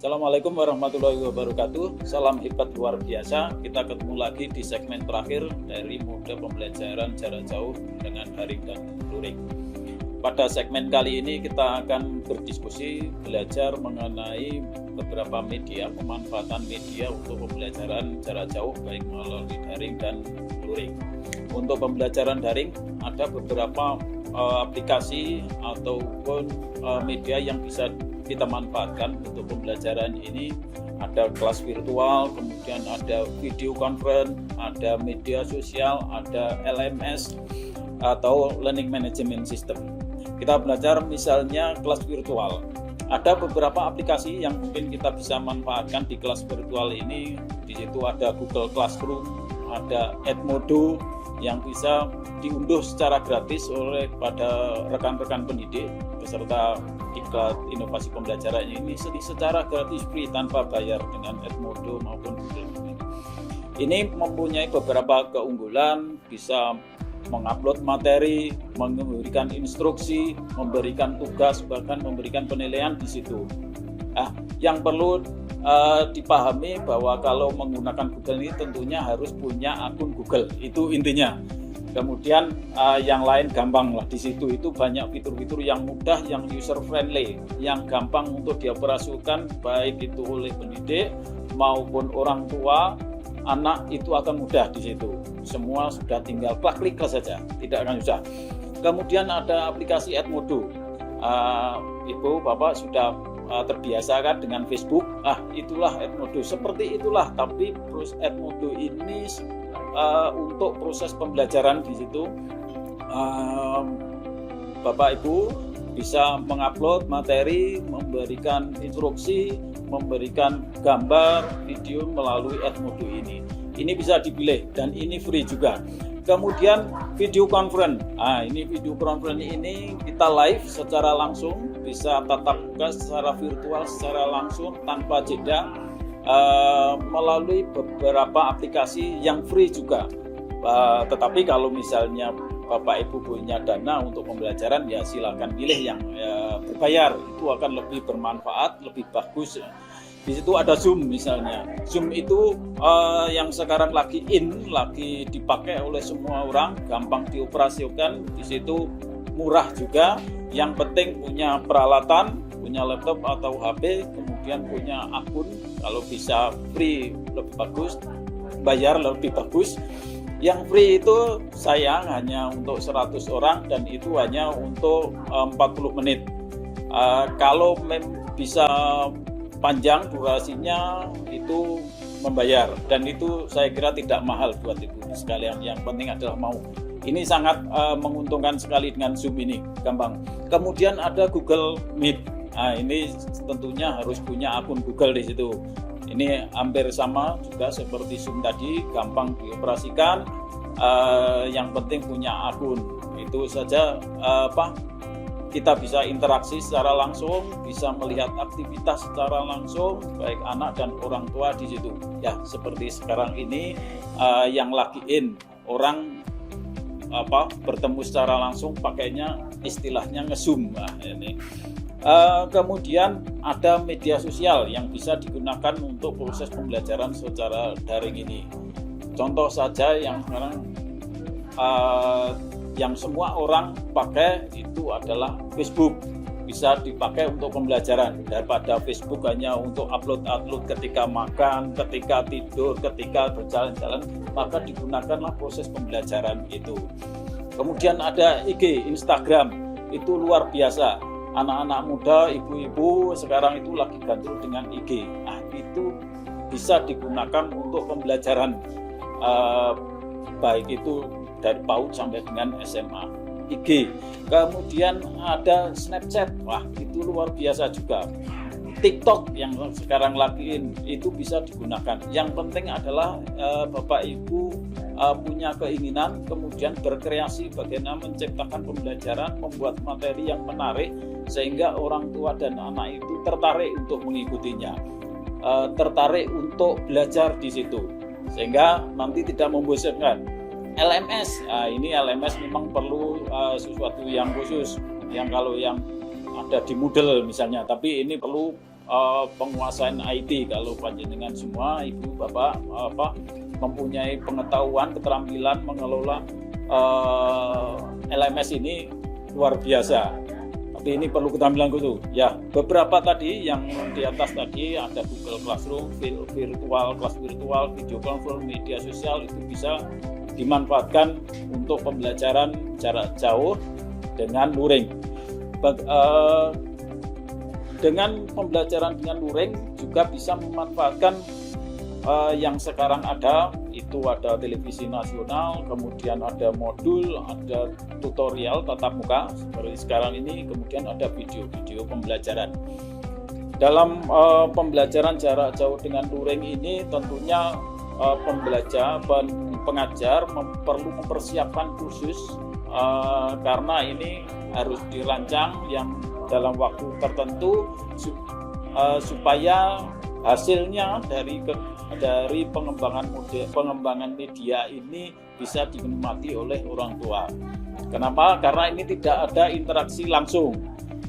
Assalamualaikum warahmatullahi wabarakatuh. Salam hebat luar biasa. Kita ketemu lagi di segmen terakhir dari mode pembelajaran jarak jauh dengan daring dan luring. Pada segmen kali ini kita akan berdiskusi belajar mengenai beberapa media, pemanfaatan media untuk pembelajaran jarak jauh baik melalui daring dan luring. Untuk pembelajaran daring ada beberapa aplikasi ataupun media yang bisa kita manfaatkan untuk pembelajaran ini. Ada kelas virtual, kemudian ada video conference, ada media sosial, ada LMS atau Learning Management System. Kita belajar misalnya kelas virtual. Ada beberapa aplikasi yang mungkin kita bisa manfaatkan di kelas virtual ini. Di situ ada Google Classroom, ada Edmodo yang bisa diunduh secara gratis oleh pada rekan-rekan pendidik beserta Diklat Inovasi Pembelajaran ini secara gratis free tanpa bayar dengan Edmodo maupun Google Meet. Ini mempunyai beberapa keunggulan, bisa mengupload materi, memberikan instruksi, memberikan tugas, bahkan memberikan penilaian di situ. Yang perlu dipahami bahwa kalau menggunakan Google ini tentunya harus punya akun Google, itu intinya. Kemudian yang lain gampang lah di situ, itu banyak fitur-fitur yang mudah, yang user friendly, yang gampang untuk dioperasikan baik itu oleh pendidik maupun orang tua, anak itu akan mudah di situ. Semua sudah tinggal klik saja, tidak akan susah. Kemudian ada aplikasi Edmodo. Ibu bapak sudah terbiasa kan dengan Facebook, itulah Edmodo, seperti itulah, tapi terus Edmodo ini untuk proses pembelajaran di situ bapak ibu bisa mengupload materi, memberikan instruksi, memberikan gambar, video melalui Edmodo ini. Ini bisa dipilih dan ini free juga. Kemudian video conference. Ini video conference ini kita live secara langsung, bisa tatap muka secara virtual, secara langsung tanpa jeda melalui beberapa aplikasi yang free juga. Tetapi kalau misalnya Bapak Ibu punya dana untuk pembelajaran, ya silakan pilih yang berbayar, itu akan lebih bermanfaat, lebih bagus. Di situ ada Zoom misalnya. Zoom itu yang sekarang lagi dipakai oleh semua orang, gampang dioperasikan. Di situ murah juga. Yang penting punya peralatan, punya laptop atau HP, kemudian punya akun. Kalau bisa free lebih bagus, bayar lebih bagus. Yang free itu sayang hanya untuk 100 orang dan itu hanya untuk 40 menit. Kalau bisa panjang durasinya itu membayar, dan itu saya kira tidak mahal buat ibu sekalian. Yang penting adalah mau. Ini sangat menguntungkan sekali dengan Zoom ini, gampang. Kemudian ada Google Meet. Ini tentunya harus punya akun Google di situ. Ini hampir sama juga seperti Zoom tadi, gampang dioperasikan. Yang penting punya akun. Itu saja kita bisa interaksi secara langsung, bisa melihat aktivitas secara langsung, baik anak dan orang tua di situ. Ya, seperti sekarang ini yang lagi orang bertemu secara langsung, pakainya istilahnya nge-zoom. Ini. Kemudian ada media sosial yang bisa digunakan untuk proses pembelajaran secara daring ini. Contoh saja yang sekarang yang semua orang pakai itu adalah Facebook. Bisa dipakai untuk pembelajaran, daripada Facebook hanya untuk upload ketika makan, ketika tidur, ketika berjalan-jalan, maka digunakanlah proses pembelajaran itu. Kemudian ada IG, Instagram, itu luar biasa. Anak-anak muda, ibu-ibu sekarang itu lagi gandrung dengan IG. Itu bisa digunakan untuk pembelajaran baik itu dari PAUD sampai dengan SMA. IG. Kemudian ada Snapchat. Itu luar biasa juga. TikTok yang sekarang lagi itu bisa digunakan. Yang penting adalah Bapak Ibu punya keinginan, kemudian berkreasi bagaimana menciptakan pembelajaran, membuat materi yang menarik sehingga orang tua dan anak itu tertarik untuk mengikutinya, tertarik untuk belajar di situ, sehingga nanti tidak membosankan. LMS, ini LMS memang perlu sesuatu yang khusus, yang kalau yang ada di Moodle misalnya, tapi ini perlu penguasaan IT. Kalau panjenengan semua ibu bapak mempunyai pengetahuan, keterampilan mengelola LMS ini luar biasa. Tapi ini perlu keterampilan khusus. Ya, beberapa tadi yang di atas tadi ada Google Classroom, kelas virtual, video conference, media sosial, itu bisa dimanfaatkan untuk pembelajaran jarak jauh dengan luring. Dengan pembelajaran dengan luring juga bisa memanfaatkan yang sekarang ada, itu ada televisi nasional, kemudian ada modul, ada tutorial tatap muka seperti sekarang ini, kemudian ada video-video pembelajaran. Dalam pembelajaran jarak jauh dengan luring ini tentunya pengajar perlu mempersiapkan khusus karena ini harus dirancang yang dalam waktu tertentu supaya hasilnya dari pengembangan media ini bisa dinikmati oleh orang tua. Kenapa? Karena ini tidak ada interaksi langsung.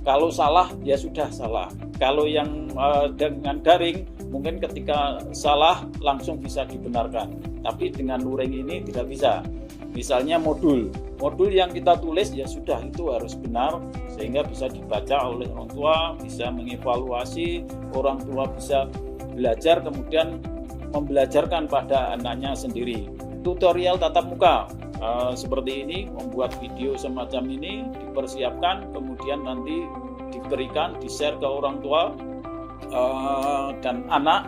Kalau salah ya sudah salah. Kalau yang dengan daring mungkin ketika salah langsung bisa dibenarkan. Tapi dengan luring ini tidak bisa. Misalnya modul yang kita tulis ya sudah itu harus benar sehingga bisa dibaca oleh orang tua, bisa mengevaluasi, orang tua bisa belajar kemudian membelajarkan pada anaknya sendiri. Tutorial tatap muka seperti ini, membuat video semacam ini dipersiapkan kemudian nanti diberikan, di-share ke orang tua dan anak.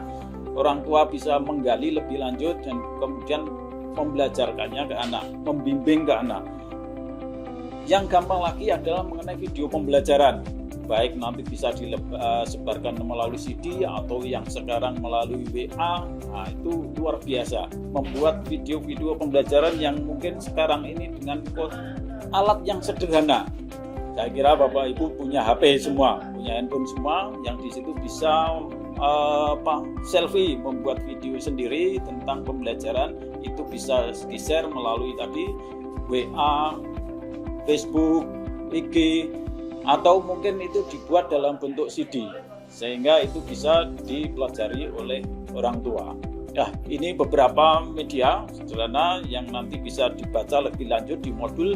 Orang tua bisa menggali lebih lanjut dan kemudian membelajarkannya ke anak, membimbing ke anak. Yang gampang lagi adalah mengenai video pembelajaran, baik nanti bisa disebarkan melalui CD atau yang sekarang melalui WA. Nah, itu luar biasa, membuat video-video pembelajaran yang mungkin sekarang ini dengan alat yang sederhana. Saya kira Bapak Ibu punya HP semua, punya handphone semua, yang di situ bisa selfie, membuat video sendiri tentang pembelajaran. Itu bisa di-share melalui tadi WA, Facebook, IG, atau mungkin itu dibuat dalam bentuk CD sehingga itu bisa dipelajari oleh orang tua. Nah, ini beberapa media sederhana yang nanti bisa dibaca lebih lanjut di modul,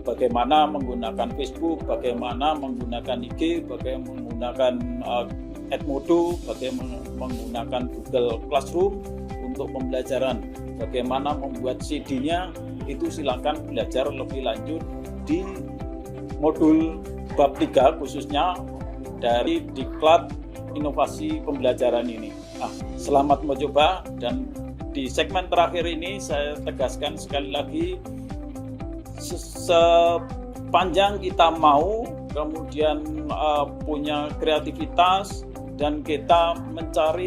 bagaimana menggunakan Facebook, bagaimana menggunakan IG, bagaimana menggunakan Edmodo, bagaimana menggunakan Google Classroom untuk pembelajaran, bagaimana membuat CD-nya, itu silakan belajar lebih lanjut di modul bab 3 khususnya dari Diklat Inovasi Pembelajaran ini. Nah, selamat mencoba, dan di segmen terakhir ini saya tegaskan sekali lagi, sepanjang kita mau kemudian punya kreativitas dan kita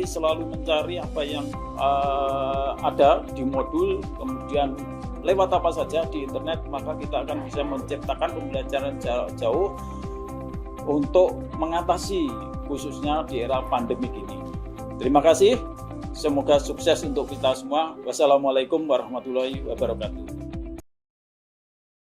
selalu mencari apa yang ada di modul, kemudian lewat apa saja di internet, maka kita akan bisa menciptakan pembelajaran jarak jauh untuk mengatasi khususnya di era pandemik ini. Terima kasih, semoga sukses untuk kita semua. Wassalamualaikum warahmatullahi wabarakatuh.